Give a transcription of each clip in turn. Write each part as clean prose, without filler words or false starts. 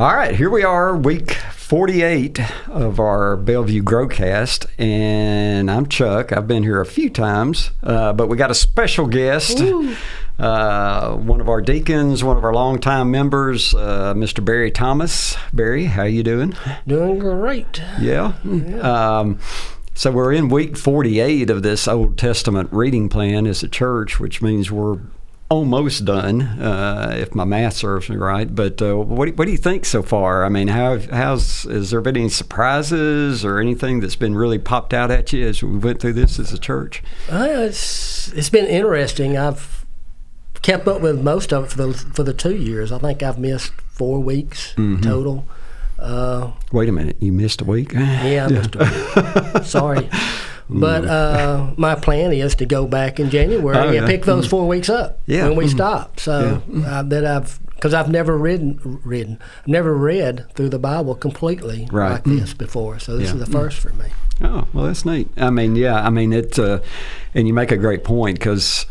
All right, here we are, week 48 of our Bellevue Growcast, and I'm Chuck. I've been here a few times, but we got a special guest, one of our deacons, one of our longtime members, Mr. Barry Thomas. Barry, how you doing? Doing great. Yeah. So we're in week 48 of this Old Testament reading plan as a church, which means we're almost done, if my math serves me right. But what do you think so far? I mean, has there been any surprises or anything that's been really popped out at you as we went through this as a church? It's been interesting. I've kept up with most of it for the 2 years. I think I've missed 4 weeks total. Wait a minute, you missed a week? Yeah, I missed a week. Sorry. But my plan is to go back in January and pick those 4 weeks up when we stop. So because I've never never read through the Bible completely like this before. So this is the first for me. Oh, well, that's neat. I mean, it's and you make a great point, because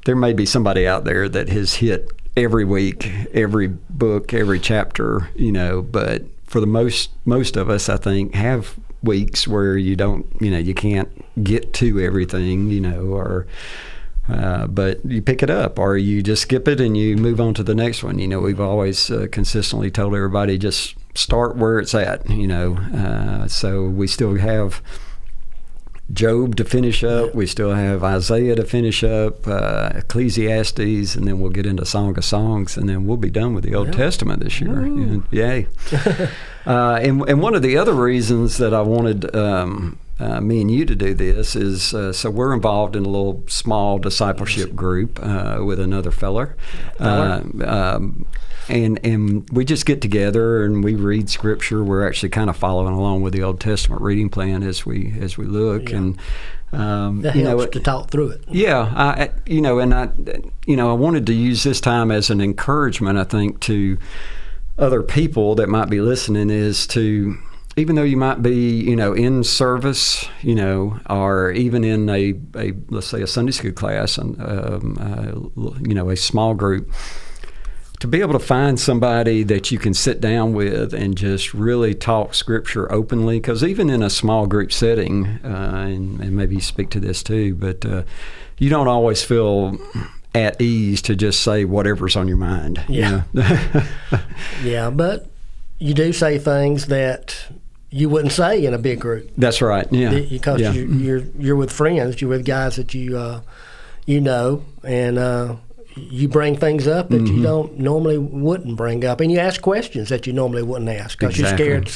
there may be somebody out there that has hit every week, every book, every chapter, but for the most of us, I think, have weeks where you don't, you can't get to everything, or but you pick it up, or you just skip it and you move on to the next one. We've always consistently told everybody, just start where it's at, so we still have Job to finish up. We still have Isaiah to finish up, Ecclesiastes, and then we'll get into Song of Songs, and then we'll be done with the Old Testament this year. Yay. And one of the other reasons that I wanted me and you to do this is so we're involved in a little small discipleship group with another feller. And we just get together and we read Scripture. We're actually kind of following along with the Old Testament reading plan as we look, and that helps to talk through it. Yeah, I wanted to use this time as an encouragement, I think, to other people that might be listening, is to, even though you might be, in service, or even in a let's say a Sunday school class, and a small group, to be able to find somebody that you can sit down with and just really talk Scripture openly. Because even in a small group setting, and maybe you speak to this too, but you don't always feel at ease to just say whatever's on your mind. Yeah. Yeah, but you do say things that you wouldn't say in a big group. That's right. Yeah. Because you're with friends, you're with guys that you and you bring things up that you don't normally wouldn't bring up, and you ask questions that you normally wouldn't ask because you're scared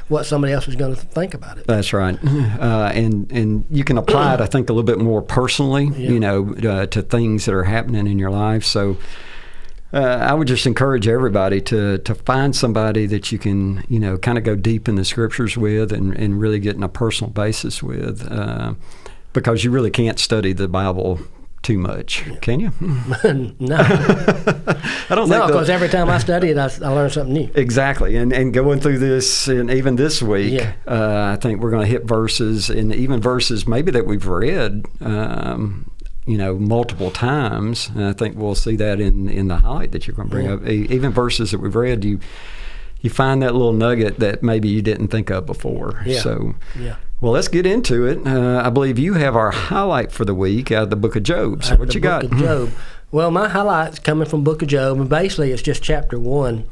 what somebody else is going to think about it. That's right. And you can apply it, I think, a little bit more personally, to things that are happening in your life. So I would just encourage everybody to find somebody that you can, kind of go deep in the Scriptures with and really get in a personal basis with, because you really can't study the Bible too much, can you? No. I don't think because every time I study it, I learn something new. Exactly. And going through this, and even this week, I think we're going to hit verses, and even verses maybe that we've read, multiple times. And I think we'll see that in the highlight that you're going to bring up. Even verses that we've read, you find that little nugget that maybe you didn't think of before. Yeah. So, well, let's get into it. I believe you have our highlight for the week out of the book of Job. So what you got? Book of Job. Well, my highlight's coming from book of Job, and basically it's just chapter 1,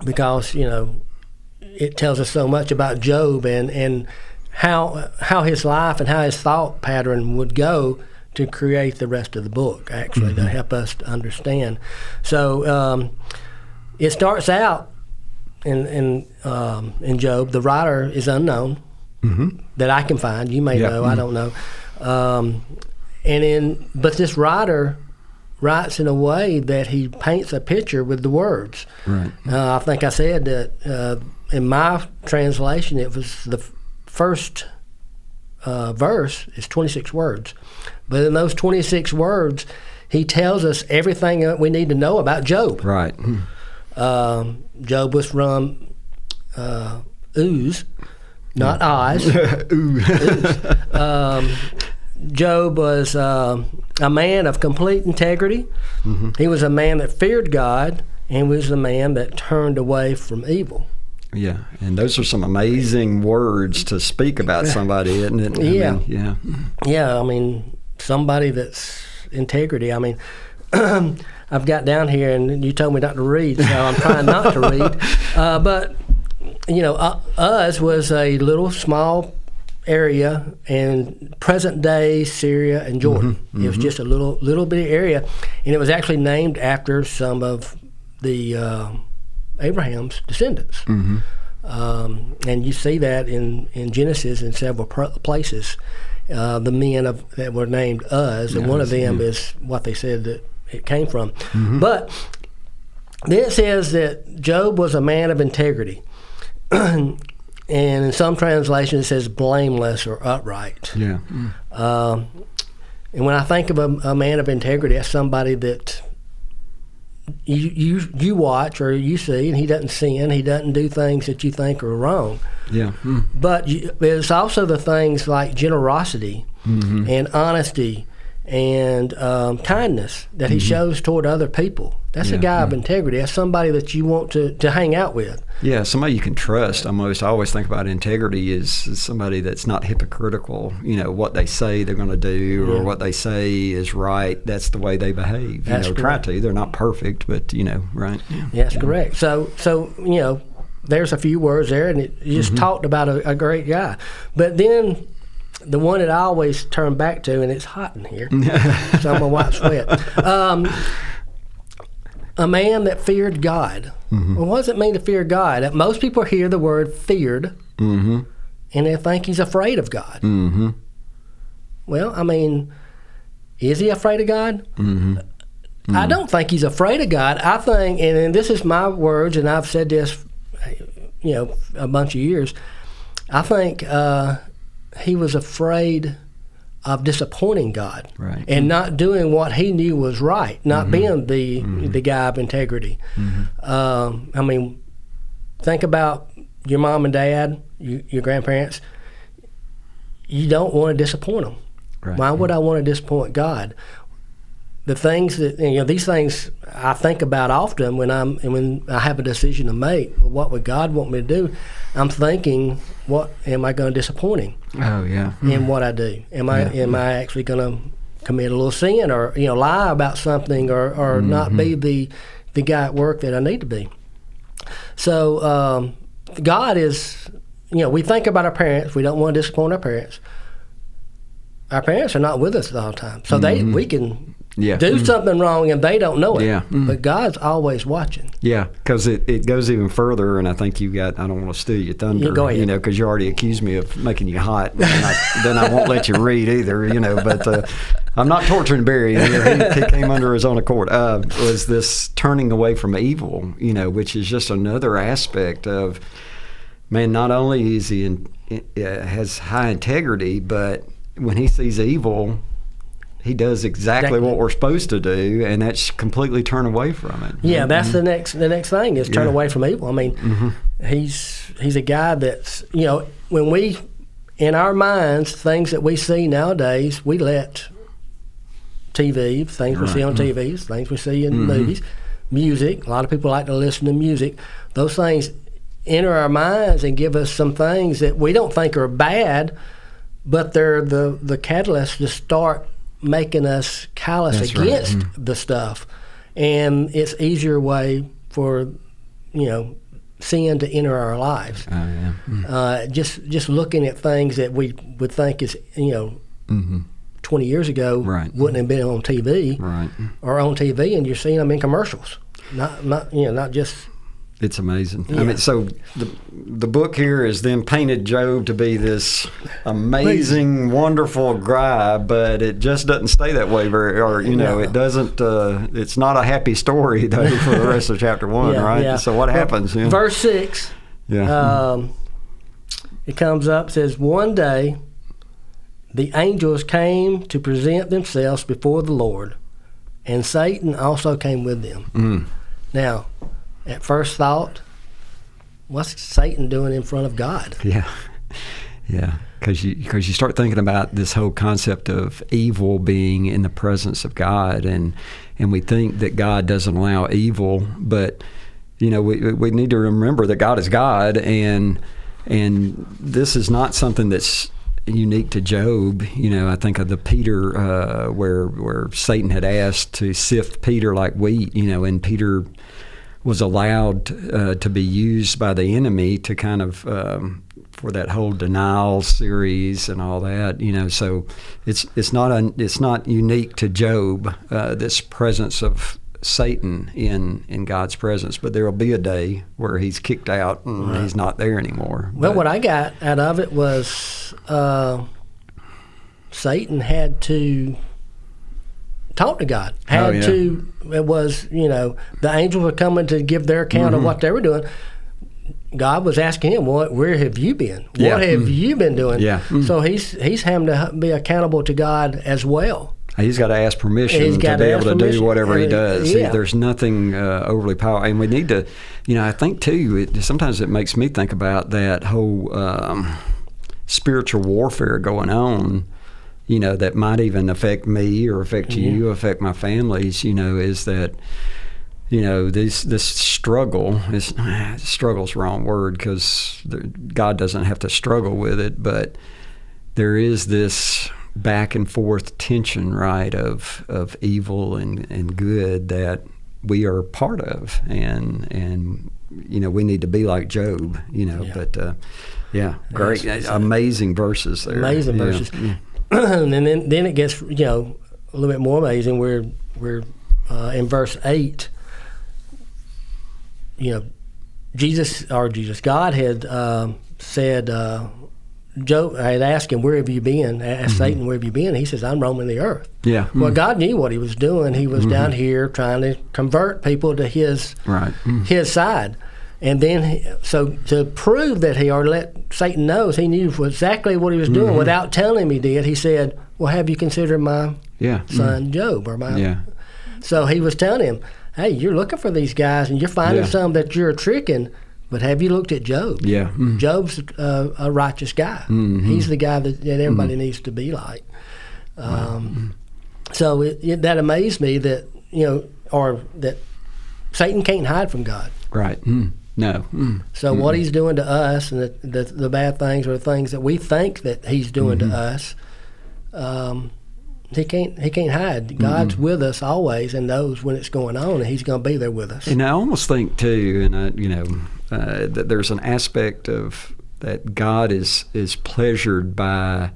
because, it tells us so much about Job and how his life and how his thought pattern would go to create the rest of the book, actually, to help us to understand. So it starts out in Job. The writer is unknown. That I can find. You may know. I don't know. But this writer writes in a way that he paints a picture with the words. Right. I think I said that in my translation, it was the first verse is 26 words. But in those 26 words, he tells us everything that we need to know about Job. Right. Job was from Uz, not Oz. Job was a man of complete integrity. He was a man that feared God. and was the man that turned away from evil. Yeah, and those are some amazing words to speak about somebody, isn't it? Yeah, I mean, somebody that's integrity. I mean, I've got down here, and you told me not to read, so I'm trying not to read. But, you know, Uz was a little small area in present-day Syria and Jordan. It was just a little bitty area, and it was actually named after some of the Abraham's descendants. And you see that in Genesis in several places. The men that were named Uz, and one of them is what they said that it came from. But then it says that Job was a man of integrity. And in some translations it says blameless or upright. Yeah. And when I think of a man of integrity, that's somebody that you watch or you see, and he doesn't sin, he doesn't do things that you think are wrong. Yeah. But it's also the things like generosity and honesty and kindness that he shows toward other people. That's a guy of integrity. That's somebody that you want to hang out with. Yeah, somebody you can trust almost. I always think about integrity is somebody that's not hypocritical. You know, what they say they're going to do or what they say is right. That's the way they behave. That's try to. They're not perfect, but, right? Yeah, that's correct. So, there's a few words there, and you just talked about a great guy. But then the one that I always turn back to, and it's hot in here, so I'm going to wipe sweat. A man that feared God. Well, what does it mean to fear God? Most people hear the word feared, and they think he's afraid of God. Well, I mean, is he afraid of God? I don't think he's afraid of God. I think, and this is my words, and I've said this, a bunch of years, I think he was afraid of disappointing God, and not doing what he knew was right, not being the guy of integrity. I mean, think about your mom and dad, your grandparents. You don't want to disappoint them. Why would I want to disappoint God? The things that these things I think about often when I have a decision to make. Well, what would God want me to do? I'm thinking, what am I going to disappoint him? Oh yeah. In what I do? Am I actually going to commit a little sin or lie about something or not be the guy at work that I need to be? So God is, we think about our parents. We don't want to disappoint our parents. Our parents are not with us all the time, so we can do something wrong and they don't know it. Yeah. But God's always watching. Yeah, because it goes even further, and I think I don't want to steal your thunder, go ahead. Because you already accused me of making you hot, and then I won't let you read either, but I'm not torturing Barry here. He came under his own accord. Was this turning away from evil, which is just another aspect of, man, not only is he has high integrity, but when he sees evil, he does exactly what we're supposed to do, and that's completely turn away from it. Yeah, that's the next thing is turn away from evil. I mean, he's a guy that's, when we, in our minds, things that we see nowadays, we let TV, things we see on TVs, things we see in movies, music. A lot of people like to listen to music. Those things enter our minds and give us some things that we don't think are bad, but they're the catalyst to start making us callous against the stuff. And it's easier way for, sin to enter our lives. Just looking at things that we would think is, 20 years ago wouldn't have been on TV or on TV, and you're seeing them in commercials. Not just... It's amazing. Yeah. I mean, so the book here is then painted Job to be this amazing, wonderful guy, but it just doesn't stay that way it doesn't. It's not a happy story though for the rest of chapter 1, right? Yeah. So what happens? Verse 6. Yeah. It comes up, says, one day the angels came to present themselves before the Lord, and Satan also came with them. Now, at first thought, what's Satan doing in front of God? Yeah. Yeah, because you start thinking about this whole concept of evil being in the presence of God, and we think that God doesn't allow evil, but we need to remember that God is God, and this is not something that's unique to Job. I think of the Peter where Satan had asked to sift Peter like wheat, and Peter was allowed to be used by the enemy to kind of for that whole denial series and all that, So it's not unique to Job, this presence of Satan in God's presence, but there will be a day where he's kicked out and he's not there anymore. Well, what I got out of it was Satan had to talk to God. It was, the angels were coming to give their account of what they were doing. God was asking him, where have you been? What have you been doing? Yeah. So he's having to be accountable to God as well. He's got to ask permission to be able to do whatever he does. Yeah. There's nothing overly powerful. And we need to, I think too, sometimes it makes me think about that whole spiritual warfare going on, that might even affect me or affect you, affect my families, is that, this struggle struggle's the wrong word, because God doesn't have to struggle with it, but there is this back and forth tension, right, of evil and good that we are part of, and we need to be like Job, but great, amazing verses there. Amazing verses. Yeah. And then it gets, a little bit more amazing. We're in verse 8. God had said, Job had asked him, where have you been? Asked Satan, where have you been? He says, I'm roaming the earth. Yeah. Well, God knew what he was doing. He was down here trying to convert people to his side. And then, so to prove that or let Satan know he knew exactly what he was doing without telling him he did, he said, well, have you considered my son Job? So he was telling him, hey, you're looking for these guys and you're finding some that you're tricking, but have you looked at Job? Yeah. Job's a righteous guy. He's the guy that everybody needs to be like. So that amazed me that, or that Satan can't hide from God. Right. No. So what he's doing to us, and the bad things, or the things that we think that he's doing to us, he can't hide. God's with us always and knows when it's going on, and he's going to be there with us. And I almost think too, that there's an aspect of that God is pleasured by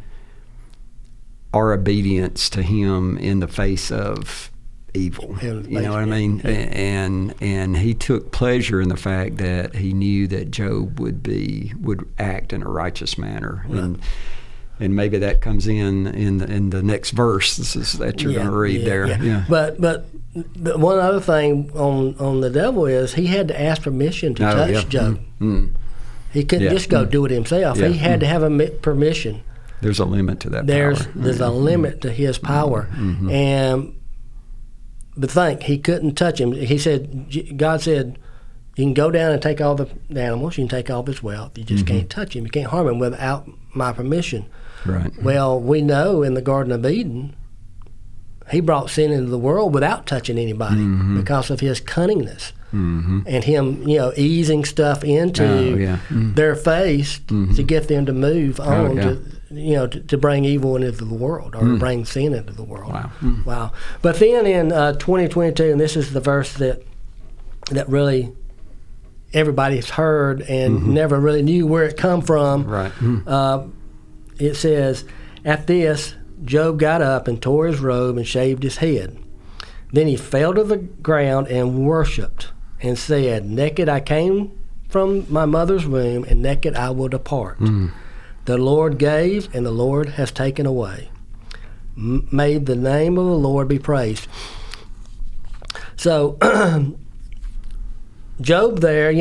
our obedience to him in the face of evil. You know what I mean? And he took pleasure in the fact that he knew that Job would act in a righteous manner. Right. And maybe that comes in the next verse that you're going to read there. Yeah. But one other thing on the devil is he had to ask permission to touch Job. He couldn't just go do it himself. He had to have permission. There's a limit to that There's power. a limit to his power. But he couldn't touch him. God said, you can go down and take all the animals, you can take all of his wealth, you just can't touch him, you can't harm him without my permission. Right. Well, we know in the Garden of Eden, he brought sin into the world without touching anybody because of his cunningness and him, easing stuff into their face to get them to move on to bring evil into the world or bring sin into the world. Wow. But then in 2022, and this is the verse that really everybody's heard and never really knew where it come from. Right. It says, at this, Job got up and tore his robe and shaved his head. Then he fell to the ground and worshipped and said, naked I came from my mother's womb, and naked I will depart. The Lord gave, and the Lord has taken away. May the name of the Lord be praised. So Job there,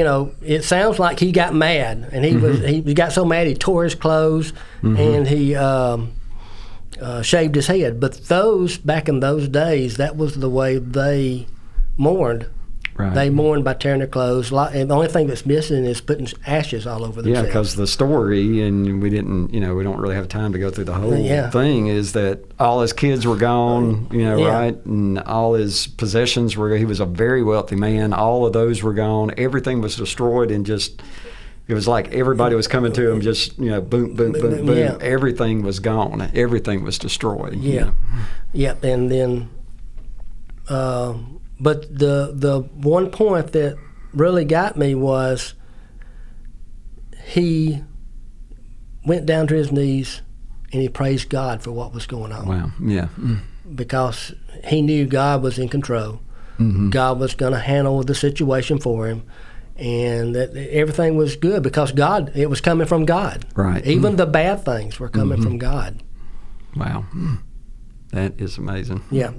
it sounds like he got mad, and he got so mad he tore his clothes and he shaved his head. But back in those days, that was the way they mourned Right. They mourn by tearing their clothes. And the only thing that's missing is putting ashes all over themselves. Yeah, because the story, and we didn't, we don't really have time to go through the whole thing, is that all his kids were gone, right? And all his possessions he was a very wealthy man. All of those were gone. Everything was destroyed, and just, it was like everybody was coming to him, just, boom, boom, boom, boom. Yeah. Everything was gone. Everything was destroyed. Yeah. Yep. And then, but the one point that really got me was he went down to his knees and he praised God for what was going on. Wow. Yeah. Because he knew God was in control. Mm-hmm. God was going to handle the situation for him, and that everything was good because it was coming from God. Right. Even the bad things were coming from God. Wow. That is amazing. Yeah.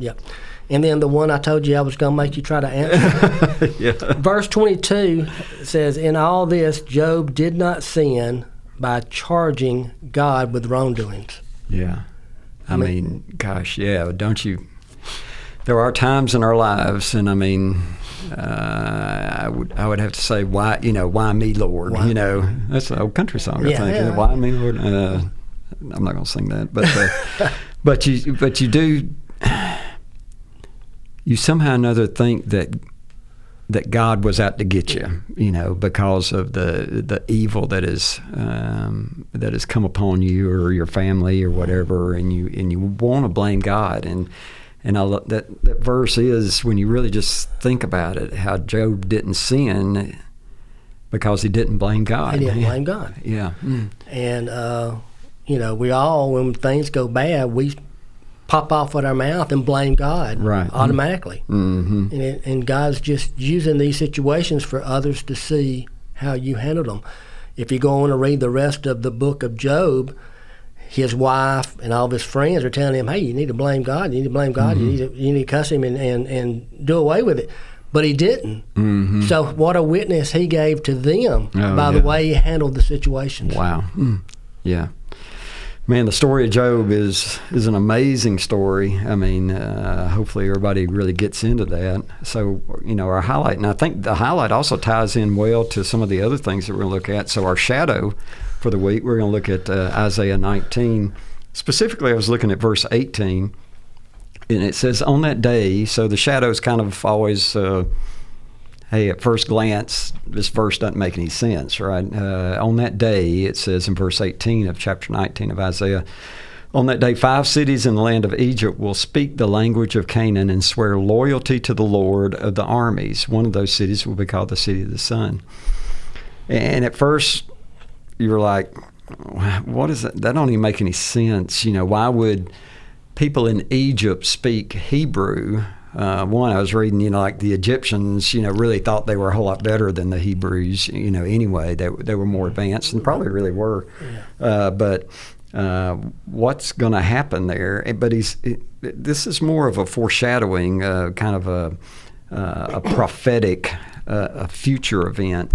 And then the one I told you I was going to make you try to answer. Yeah. Verse 22 says, "In all this, Job did not sin by charging God with wrongdoings." Yeah. I mean, gosh, yeah. Don't you? There are times in our lives, and I mean, I would have to say, why me, Lord? Why? That's an old country song, I Yeah, think. yeah. Why me, Lord? I'm not going to sing that, but you do. You somehow or another think that God was out to get you, because of the evil that has come upon you or your family or whatever, and you want to blame God, and I love that verse is, when you really just think about it, how Job didn't sin because he didn't blame God. He didn't blame God. Yeah. And we all, when things go bad, we pop off with our mouth and blame God automatically. Mm-hmm. And God's just using these situations for others to see how you handled them. If you go on to read the rest of the book of Job, his wife and all of his friends are telling him, "Hey, you need to blame God. You need to blame God. Mm-hmm. You need to cuss him and do away with it." But he didn't. Mm-hmm. So what a witness he gave to them by the way he handled the situations. Wow. Yeah. Man, the story of Job is an amazing story. I mean, hopefully everybody really gets into that. So, our highlight, and I think the highlight also ties in well to some of the other things that we're going to look at. So our shadow for the week, we're going to look at Isaiah 19. Specifically, I was looking at verse 18, and it says, "On that day," so the shadow's kind of always... hey, at first glance, this verse doesn't make any sense, right? On that day, it says in verse 18 of chapter 19 of Isaiah, "On that day, 5 cities in the land of Egypt will speak the language of Canaan and swear loyalty to the Lord of the armies. One of those cities will be called the City of the Sun." And at first, you were like, what is that? That don't even make any sense. Why would people in Egypt speak Hebrew? One, I was reading, like the Egyptians, really thought they were a whole lot better than the Hebrews, anyway. They were more advanced and probably really were. Yeah. But what's going to happen there? But this is more of a foreshadowing, kind of a prophetic, a future event.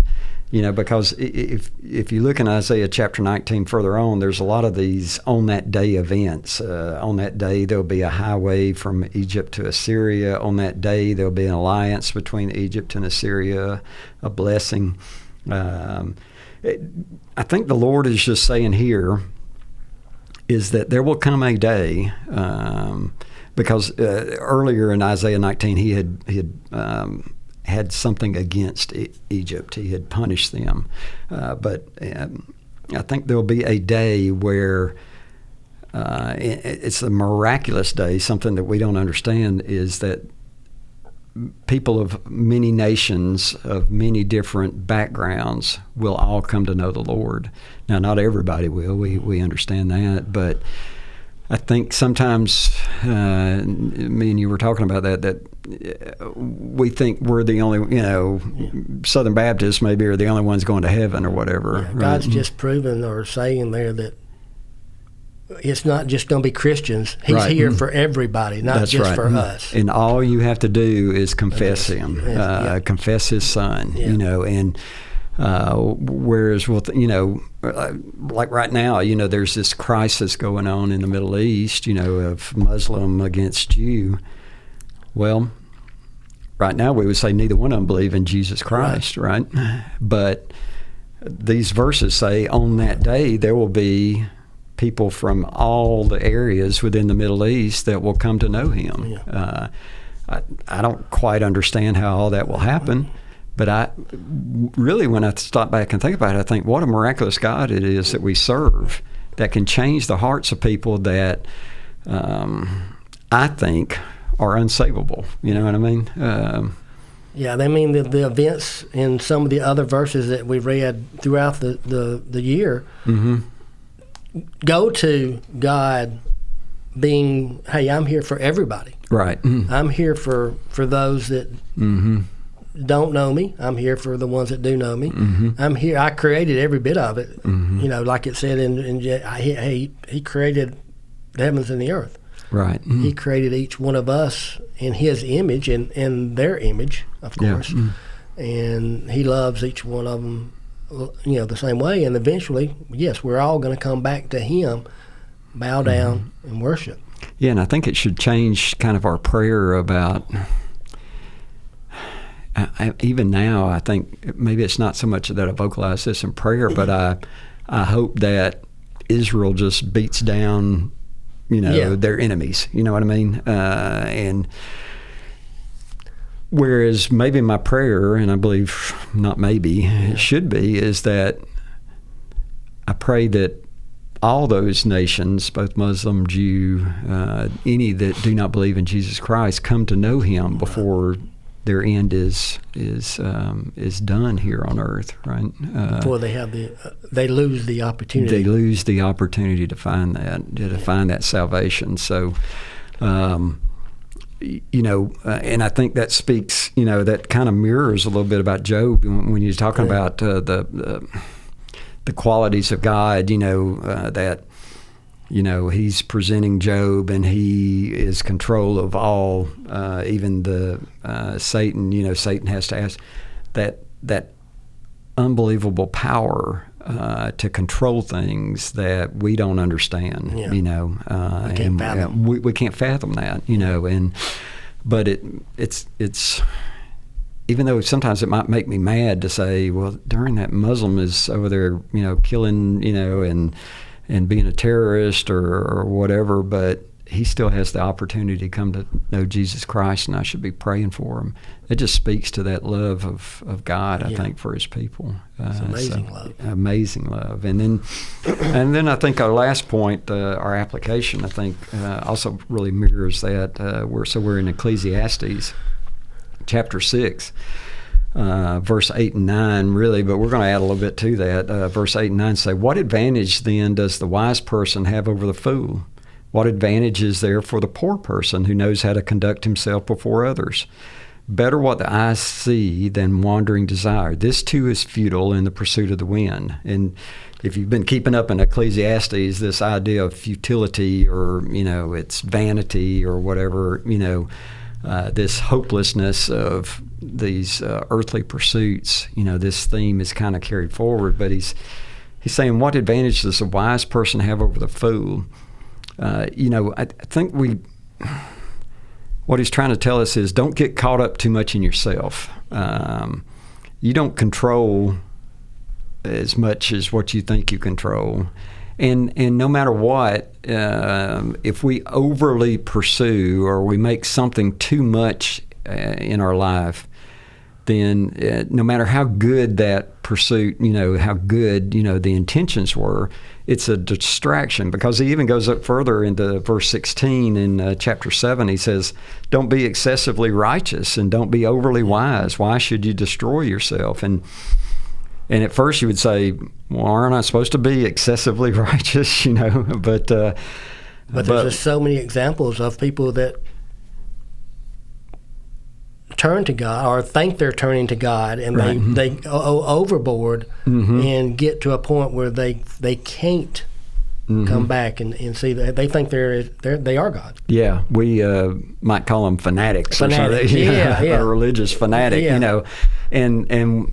Because if you look in Isaiah chapter 19 further on, there's a lot of these on that day events. On that day, there'll be a highway from Egypt to Assyria. On that day, there'll be an alliance between Egypt and Assyria, a blessing. I think the Lord is just saying here is that there will come a day, because earlier in Isaiah 19, he had something against Egypt. He had punished them. But I think there'll be a day where it's a miraculous day. Something that we don't understand is that people of many nations, of many different backgrounds, will all come to know the Lord. Now, not everybody will. We understand that. But I think sometimes, me and you were talking about that we think we're the only, Southern Baptists maybe are the only ones going to heaven or whatever. Yeah, right? God's just proven or saying there that it's not just going to be Christians. He's here for everybody, not That's just right. for us. And all you have to do is confess Him, Yeah. confess His Son, and whereas, like right now, there's this crisis going on in the Middle East, of Muslim against Jew. Well, right now we would say neither one of them believe in Jesus Christ, right? But these verses say on that day there will be people from all the areas within the Middle East that will come to know him. Yeah. I don't quite understand how all that will happen, but I really, when I stop back and think about it, I think what a miraculous God it is that we serve, that can change the hearts of people that I think are unsavable. You know what I mean? Yeah, I mean the events in some of the other verses that we read throughout the year go to God being, hey, I'm here for everybody. Right. I'm here for those that don't know me. I'm here for the ones that do know me. I'm here. I created every bit of it. You know, like it said he created the heavens and the earth. Right. He created each one of us in his image and in their image, of course. And he loves each one of them, you know, the same way. And eventually, yes, we're all going to come back to him, bow down, and worship. Yeah, and I think it should change kind of our prayer about, even now, I think maybe it's not so much that I vocalize this in prayer, but I hope that Israel just beats down, you know, their enemies. You know what I mean? And whereas maybe my prayer, and I believe not maybe, it should be, is that I pray that all those nations, both Muslim, Jew, any that do not believe in Jesus Christ, come to know him before their end is done here on earth, right? Before they lose the opportunity. They lose the opportunity to find that, to find that salvation. So, you know, and I think that speaks, you know, that kind of mirrors a little bit about Job when you're talking about the qualities of God, you know, that, you know, he's presenting Job and he is control of all, even the Satan, you know, Satan has to ask that unbelievable power to control things that we don't understand, you know, we can't fathom that, you know, but it's even though sometimes it might make me mad to say, well, during that Muslim is over there, you know, killing, you know, and being a terrorist or whatever, but he still has the opportunity to come to know Jesus Christ, and I should be praying for him. It just speaks to that love of God, I think, for his people. It's amazing love. Amazing love. And then I think our last point, our application, I think, also really mirrors that. We're in Ecclesiastes chapter 6. Verse 8 and 9, really, but we're going to add a little bit to that. Verse 8 and 9 say, "What advantage then does the wise person have over the fool? What advantage is there for the poor person who knows how to conduct himself before others? Better what the eyes see than wandering desire. This too is futile in the pursuit of the wind." And if you've been keeping up in Ecclesiastes, this idea of futility, or, you know, it's vanity or whatever, you know, this hopelessness of these earthly pursuits, you know, this theme is kind of carried forward. But he's saying, what advantage does a wise person have over the fool? You know, I think what he's trying to tell us is, don't get caught up too much in yourself. You don't control as much as what you think you control. And no matter what, if we overly pursue or we make something too much in our life, then no matter how good that pursuit, you know, how good, you know, the intentions were, it's a distraction. Because he even goes up further into verse 16 in chapter 7. He says, "Don't be excessively righteous and don't be overly wise. Why should you destroy yourself?" And at first you would say, well, aren't I supposed to be excessively righteous, you know? But there's just so many examples of people that turn to God or think they're turning to God, and they go overboard and get to a point where they can't come back and see that they think they are God. Yeah, we might call them fanatics. Or something. Yeah. A religious fanatic, you know, and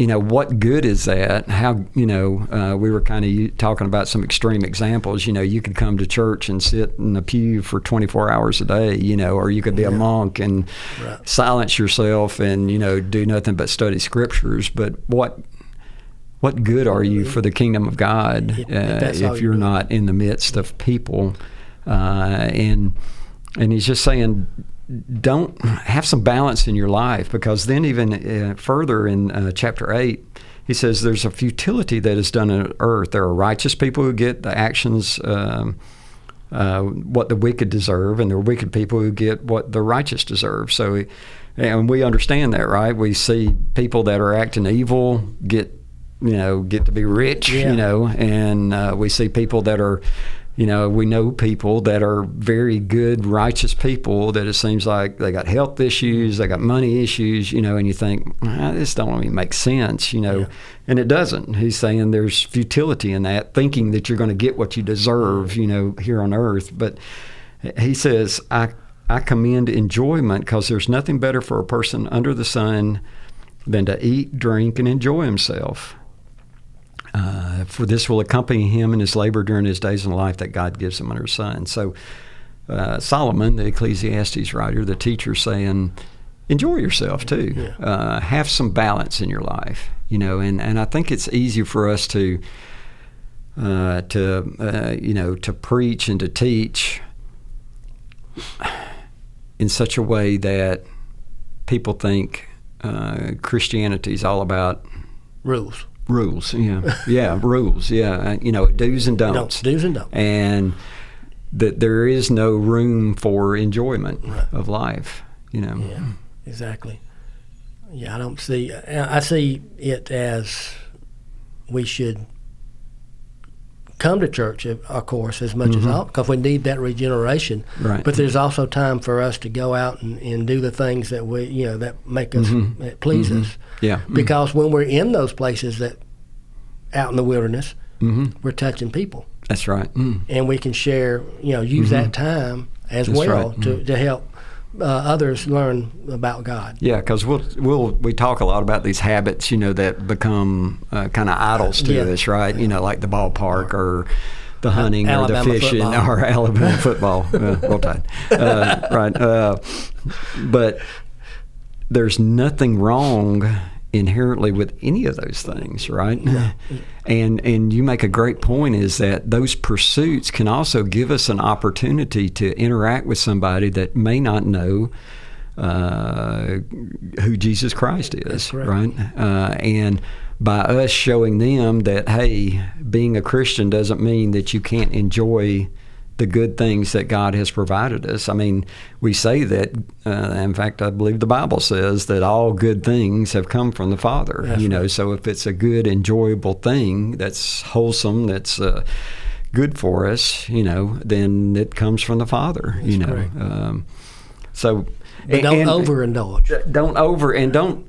what good is that? How, we were kind of talking about some extreme examples. You could come to church and sit in a pew for 24 hours a day, or you could be a monk and silence yourself and, do nothing but study scriptures. But what good are you for the kingdom of God if you're not in the midst of people? And he's just saying, don't have some balance in your life, because then even further in chapter 8, he says there's a futility that is done on earth. There are righteous people who get the actions, what the wicked deserve, and there are wicked people who get what the righteous deserve. So, and we understand that, right? We see people that are acting evil get to be rich, and we see people that are, we know people that are very good, righteous people that it seems like they got health issues, they got money issues, and you think, this don't even make sense, and it doesn't. He's saying there's futility in that, thinking that you're going to get what you deserve, here on earth. But he says, I commend enjoyment, because there's nothing better for a person under the sun than to eat, drink, and enjoy himself. For this will accompany him in his labor during his days in life that God gives him under his sun. So Solomon, the Ecclesiastes writer, the teacher, saying, enjoy yourself too. Yeah. Have some balance in your life, and I think it's easy for us to preach and to teach in such a way that people think Christianity is all about rules. Rules, rules, do's and don'ts. Do's and don'ts. And that there is no room for enjoyment of life, Yeah, exactly. Yeah, I see it as we should come to church, of course, as much as all, because we need that regeneration. Right. But there's also time for us to go out and do the things that we, that make us, that please us. Yeah. Because when we're in those places that, out in the wilderness, we're touching people. That's right. And we can share, use that time as to help others learn about God. Yeah, because we talk a lot about these habits, that become kind of idols to us, right? Like the ballpark or the hunting Alabama or the fishing football. or Alabama football. Roll Tide. Right. But there's nothing wrong inherently with any of those things, right? Yeah. And you make a great point, is that those pursuits can also give us an opportunity to interact with somebody that may not know who Jesus Christ is, right? And by us showing them that, hey, being a Christian doesn't mean that you can't enjoy the good things that God has provided us. I mean, we say that, in fact, I believe the Bible says that all good things have come from the Father. That's right. So if it's a good, enjoyable thing that's wholesome, that's good for us, then it comes from the Father. That's So. But don't overindulge.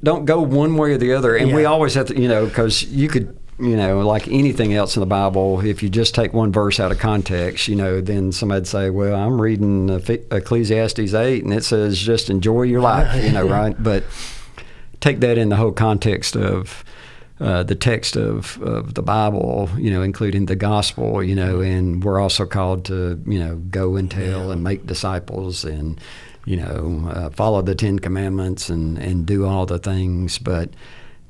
Don't go one way or the other. And we always have to, because you could, like anything else in the Bible, if you just take one verse out of context, then somebody'd say, well, I'm reading Ecclesiastes 8 and it says just enjoy your life, right? But take that in the whole context of the text of the Bible, including the gospel, and we're also called to, go and tell and make disciples and, follow the 10 Commandments and do all the things, but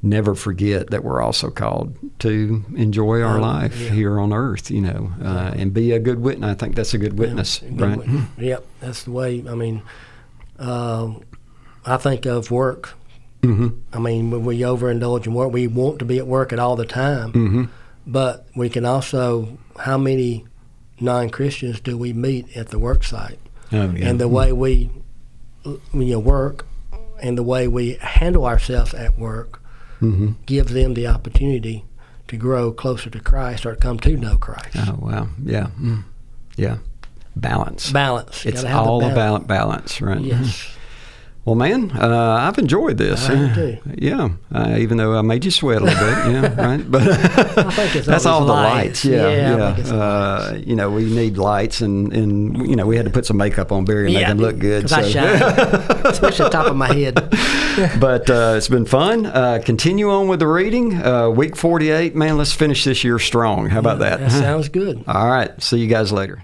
never forget that we're also called to enjoy our life here on earth, and be a good witness. I think that's a good witness, right? Yep, that's the way. I mean, I think of work. I mean, when we overindulge in work, we want to be at work at all the time, but we can also, how many non-Christians do we meet at the work site? And the way we work and the way we handle ourselves at work gives them the opportunity to grow closer to Christ or come to know Christ. Oh, wow. Yeah. Yeah. Balance. Balance. It's all about balance, right? Yes. Well, man, I've enjoyed this. I have too. Yeah, even though I made you sweat a little bit, yeah, right. But I think it's that's all the lights. lights. Yeah, I think it's the lights. You know, we need lights, and you know, we had to put some makeup on Barry and make him look good. 'Cause I shine, especially the top of my head. But it's been fun. Continue on with the reading. Week 48, man. Let's finish this year strong. How about that? That sounds good. All right. See you guys later.